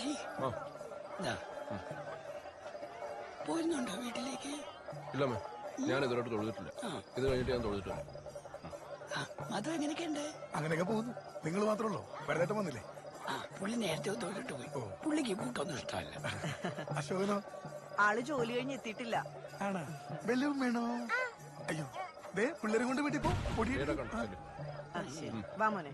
ഷാജി പോരുന്നുണ്ടോ വീട്ടിലേക്ക്? ഇല്ലമ്മേ, ഞാൻ ഇതിലോട്ട് തൊഴുതിട്ടില്ല. ഇത് കഴിഞ്ഞിട്ട് ഞാൻ തൊഴുതിട്ടില്ല. മധു എങ്ങനെയൊക്കെയുണ്ട്? അങ്ങനെയൊക്കെ പോകുന്നു. നിങ്ങൾ മാത്രമല്ലോ, വരദേട്ടം വന്നില്ലേ? പുള്ളി നേരത്തെ തൊഴിലിട്ട് പോയി. പുള്ളിക്ക് കൂട്ടൊന്നും ഇഷ്ടമല്ല. അശോകനോ? ആള് ജോലി കഴിഞ്ഞ് എത്തിയിട്ടില്ല. ആണാ? ബെല്ലവും വേണോ? അയ്യോ, ദേ പിള്ളേരും കൊണ്ട് വീട്ടിൽ പോ. ശരി, വാ മോനെ.